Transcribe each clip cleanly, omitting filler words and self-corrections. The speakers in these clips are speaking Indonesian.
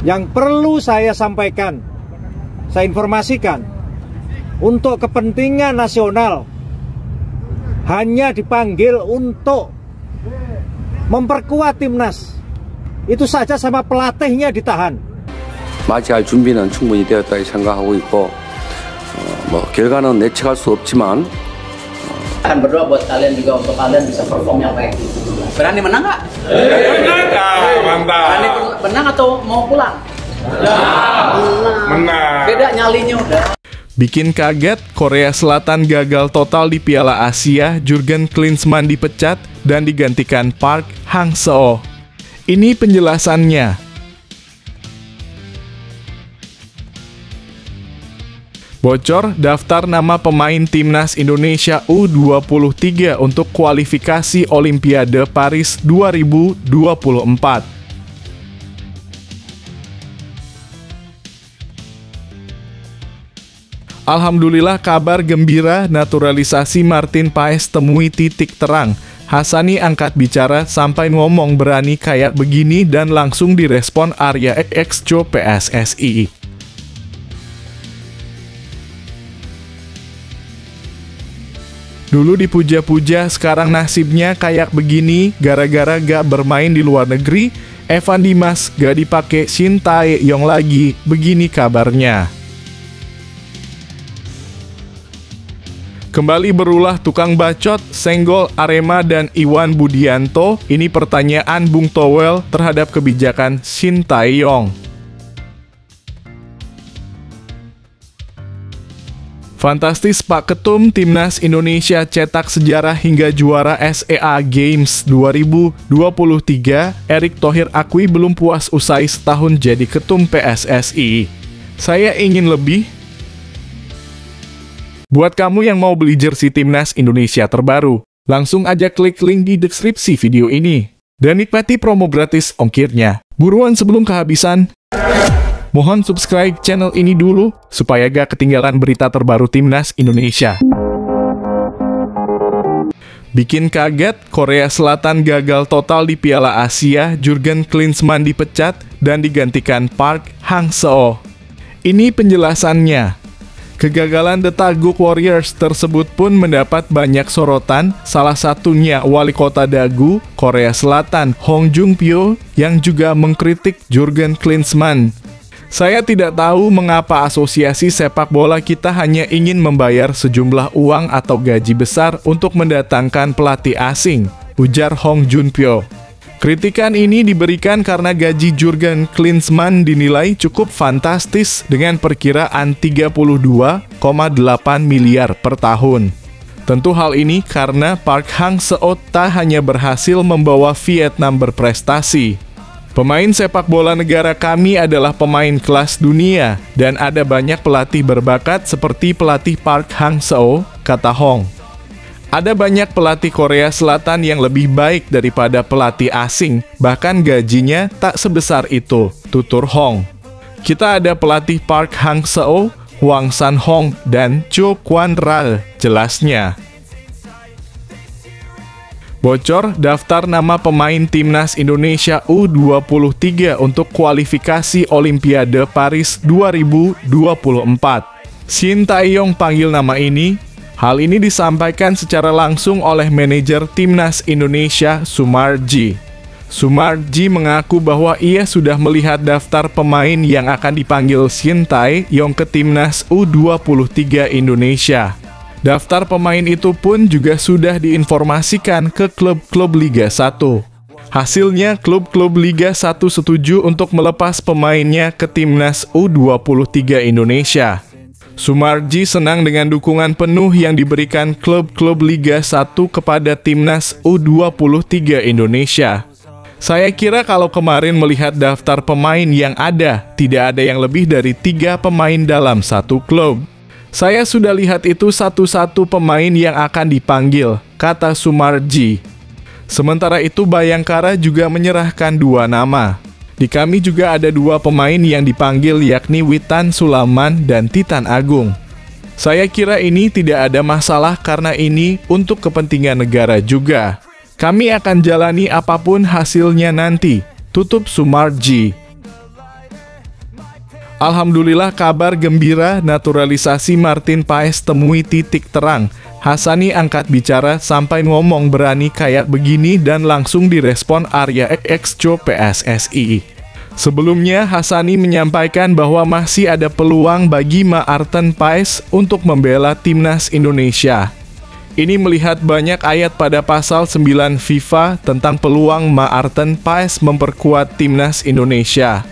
Yang perlu saya sampaikan, saya informasikan, untuk kepentingan nasional hanya dipanggil untuk memperkuat timnas. Itu saja, sama pelatihnya ditahan. 맞이할 준비는 충분히 되었다고 생각하고 있고 결과는 예측할 수 없지만 berdoa buat kalian juga, untuk kalian bisa perform yang baik. Berani menang nggak? Menang, mantap. Berani menang atau mau pulang? Menang. Beda nyalinya udah. Bikin kaget, Korea Selatan gagal total di Piala Asia, Jurgen Klinsmann dipecat dan digantikan Park Hang-seo. Ini penjelasannya. Bocor daftar nama pemain timnas Indonesia U23 untuk kualifikasi Olimpiade Paris 2024. Alhamdulillah, kabar gembira, naturalisasi Martin Paes temui titik terang. Hassani angkat bicara sampai ngomong berani kayak begini dan langsung direspon Arya ex-co PSSI. Dulu dipuja-puja, sekarang nasibnya kayak begini gara-gara gak bermain di luar negeri. Evan Dimas gak dipakai Shin Tae-yong lagi, begini kabarnya. Kembali berulah tukang bacot, senggol Arema dan Iwan Budianto. Ini pertanyaan Bung Towel terhadap kebijakan Shin Tae-yong. Fantastis Pak Ketum, Timnas Indonesia cetak sejarah hingga juara SEA Games 2023. Erick Thohir akui belum puas usai setahun jadi ketum PSSI. Saya ingin lebih. Buat kamu yang mau beli jersey Timnas Indonesia terbaru, langsung aja klik link di deskripsi video ini. Dan nikmati promo gratis ongkirnya. Buruan sebelum kehabisan. Mohon subscribe channel ini dulu, supaya gak ketinggalan berita terbaru Timnas Indonesia. Bikin kaget, Korea Selatan gagal total di Piala Asia, Jurgen Klinsmann dipecat dan digantikan Park Hang-seo. Ini penjelasannya. Kegagalan The Taeguk Warriors tersebut pun mendapat banyak sorotan, salah satunya wali kota Daegu, Korea Selatan, Hong Jung-pyo, yang juga mengkritik Jurgen Klinsmann. Saya tidak tahu mengapa asosiasi sepak bola kita hanya ingin membayar sejumlah uang atau gaji besar untuk mendatangkan pelatih asing, ujar Hong Jun-pyo. Kritikan ini diberikan karena gaji Jurgen Klinsmann dinilai cukup fantastis dengan perkiraan 32,8 miliar per tahun. Tentu hal ini karena Park Hang-seo tak hanya berhasil membawa Vietnam berprestasi. Pemain sepak bola negara kami adalah pemain kelas dunia dan ada banyak pelatih berbakat seperti pelatih Park Hang-seo, kata Hong. Ada banyak pelatih Korea Selatan yang lebih baik daripada pelatih asing, bahkan gajinya tak sebesar itu, tutur Hong. Kita ada pelatih Park Hang-seo, Hwang San-hong, dan Cho Kwon-ral, jelasnya. Bocor daftar nama pemain timnas Indonesia U23 untuk kualifikasi Olimpiade Paris 2024. Shin Tae-yong panggil nama ini. Hal ini disampaikan secara langsung oleh manajer timnas Indonesia, Sumarji. Sumarji mengaku bahwa ia sudah melihat daftar pemain yang akan dipanggil Shin Tae-yong ke timnas U23 Indonesia. Daftar pemain itu pun juga sudah diinformasikan ke klub-klub Liga 1. Hasilnya, klub-klub Liga 1 setuju untuk melepas pemainnya ke timnas U23 Indonesia. Sumarji senang dengan dukungan penuh yang diberikan klub-klub Liga 1 kepada timnas U23 Indonesia. Saya kira kalau kemarin melihat daftar pemain yang ada, tidak ada yang lebih dari 3 pemain dalam satu klub. Saya sudah lihat itu satu-satu pemain yang akan dipanggil, kata Sumarji. Sementara itu Bayangkara juga menyerahkan 2 nama. Di kami juga ada 2 pemain yang dipanggil, yakni Witan Sulaiman dan Titan Agung. Saya kira ini tidak ada masalah karena ini untuk kepentingan negara juga. Kami akan jalani apapun hasilnya nanti, tutup Sumarji. Alhamdulillah kabar gembira naturalisasi Martin Paes temui titik terang. Hassani angkat bicara sampai ngomong berani kayak begini dan langsung direspon Arya ex-co PSSI. Sebelumnya Hassani menyampaikan bahwa masih ada peluang bagi Martin Paes untuk membela timnas Indonesia. Ini melihat banyak ayat pada pasal 9 FIFA tentang peluang Martin Paes memperkuat timnas Indonesia.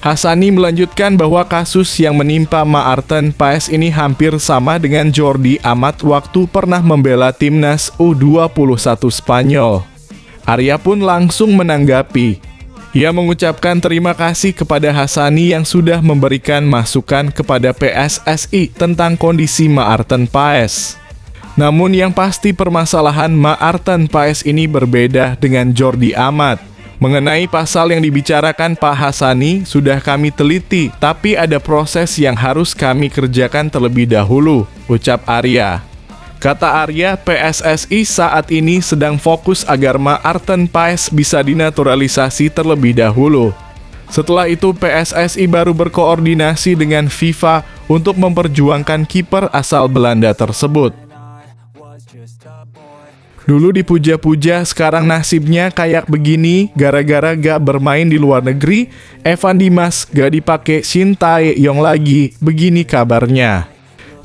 Hassani melanjutkan bahwa kasus yang menimpa Martin Paes ini hampir sama dengan Jordi Amat waktu pernah membela timnas U21 Spanyol. Arya pun langsung menanggapi. Ia mengucapkan terima kasih kepada Hassani yang sudah memberikan masukan kepada PSSI tentang kondisi Martin Paes. Namun yang pasti permasalahan Martin Paes ini berbeda dengan Jordi Amat. Mengenai pasal yang dibicarakan Pak Hassani, sudah kami teliti, tapi ada proses yang harus kami kerjakan terlebih dahulu, ucap Arya. Kata Arya, PSSI saat ini sedang fokus agar Martin Paes bisa dinaturalisasi terlebih dahulu. Setelah itu PSSI baru berkoordinasi dengan FIFA untuk memperjuangkan kiper asal Belanda tersebut. Dulu dipuja-puja, sekarang nasibnya kayak begini gara-gara gak bermain di luar negeri. Evan Dimas gak dipakai Shin Tae-yong lagi, begini kabarnya.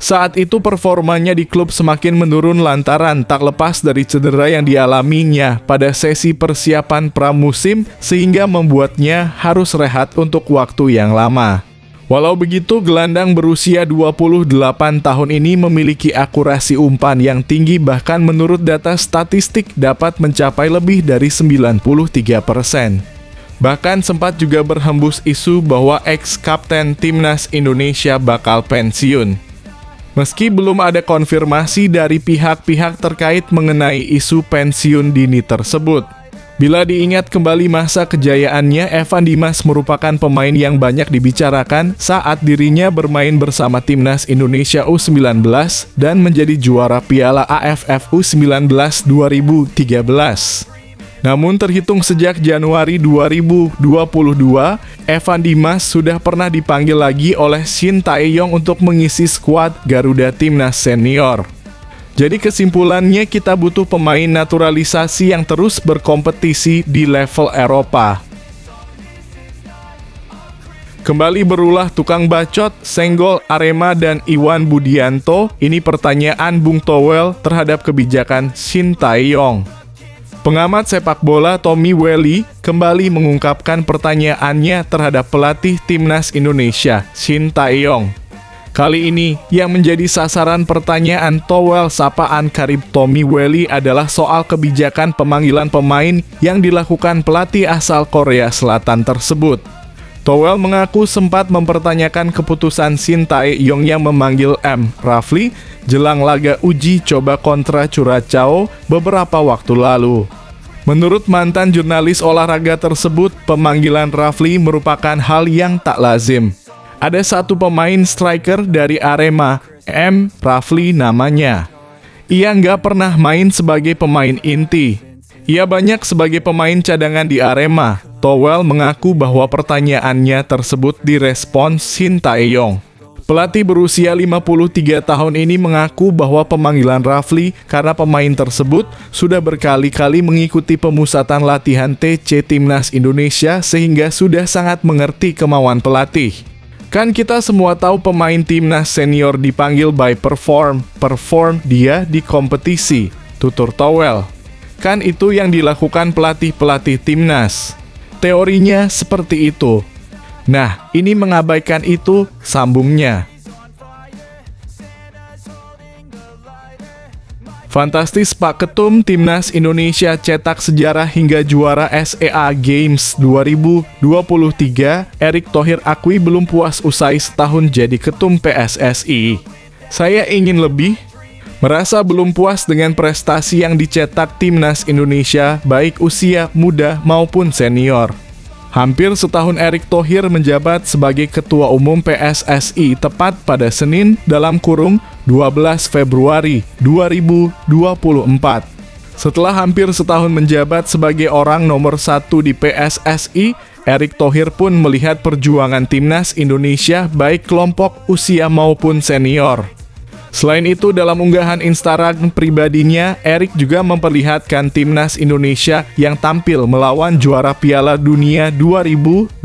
Saat itu performanya di klub semakin menurun lantaran tak lepas dari cedera yang dialaminya pada sesi persiapan pramusim sehingga membuatnya harus rehat untuk waktu yang lama. Walau begitu, gelandang berusia 28 tahun ini memiliki akurasi umpan yang tinggi, bahkan menurut data statistik dapat mencapai lebih dari 93%. Bahkan sempat juga berhembus isu bahwa ex-kapten timnas Indonesia bakal pensiun. Meski belum ada konfirmasi dari pihak-pihak terkait mengenai isu pensiun dini tersebut. Bila diingat kembali masa kejayaannya, Evan Dimas merupakan pemain yang banyak dibicarakan saat dirinya bermain bersama timnas Indonesia U19 dan menjadi juara Piala AFF U19 2013. Namun terhitung sejak Januari 2022, Evan Dimas sudah pernah dipanggil lagi oleh Shin Tae-yong untuk mengisi skuad Garuda Timnas Senior. Jadi kesimpulannya kita butuh pemain naturalisasi yang terus berkompetisi di level Eropa. Kembali berulah tukang bacot, senggol Arema dan Iwan Budianto. Ini pertanyaan Bung Towel terhadap kebijakan Shin Tae-yong. Pengamat sepak bola Tommy Welly kembali mengungkapkan pertanyaannya terhadap pelatih timnas Indonesia, Shin Tae-yong. Kali ini, yang menjadi sasaran pertanyaan Towel sapaan karib Tommy Welly adalah soal kebijakan pemanggilan pemain yang dilakukan pelatih asal Korea Selatan tersebut. Towel mengaku sempat mempertanyakan keputusan Shin Tae-yong yang memanggil M. Rafli jelang laga uji coba kontra Curaçao beberapa waktu lalu. Menurut mantan jurnalis olahraga tersebut, pemanggilan Rafli merupakan hal yang tak lazim. Ada satu pemain striker dari Arema, M. Rafli namanya. Ia nggak pernah main sebagai pemain inti. Ia banyak sebagai pemain cadangan di Arema. Towel mengaku bahwa pertanyaannya tersebut direspons Shin Tae-yong. Pelatih berusia 53 tahun ini mengaku bahwa pemanggilan Rafli karena pemain tersebut sudah berkali-kali mengikuti pemusatan latihan TC Timnas Indonesia sehingga sudah sangat mengerti kemauan pelatih. Kan kita semua tahu pemain timnas senior dipanggil by perform dia di kompetisi, tutur Towel. Kan itu yang dilakukan pelatih-pelatih timnas. Teorinya seperti itu. Nah, ini mengabaikan itu, sambungnya. Fantastis Pak Ketum, Timnas Indonesia cetak sejarah hingga juara SEA Games 2023. Erick Thohir akui belum puas usai setahun jadi ketum PSSI. Saya ingin lebih. Merasa belum puas dengan prestasi yang dicetak Timnas Indonesia, baik usia muda maupun senior. Hampir setahun Erick Thohir menjabat sebagai Ketua Umum PSSI tepat pada Senin (12 Februari 2024). Setelah hampir setahun menjabat sebagai orang nomor 1 di PSSI, Erick Thohir pun melihat perjuangan timnas Indonesia baik kelompok usia maupun senior. Selain itu, dalam unggahan Instagram pribadinya, Erick juga memperlihatkan timnas Indonesia yang tampil melawan juara Piala Dunia 2022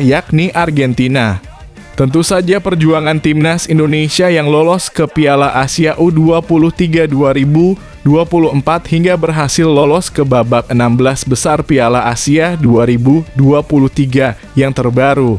yakni Argentina. Tentu saja perjuangan timnas Indonesia yang lolos ke Piala Asia U23 2024 hingga berhasil lolos ke babak 16 besar Piala Asia 2023 yang terbaru.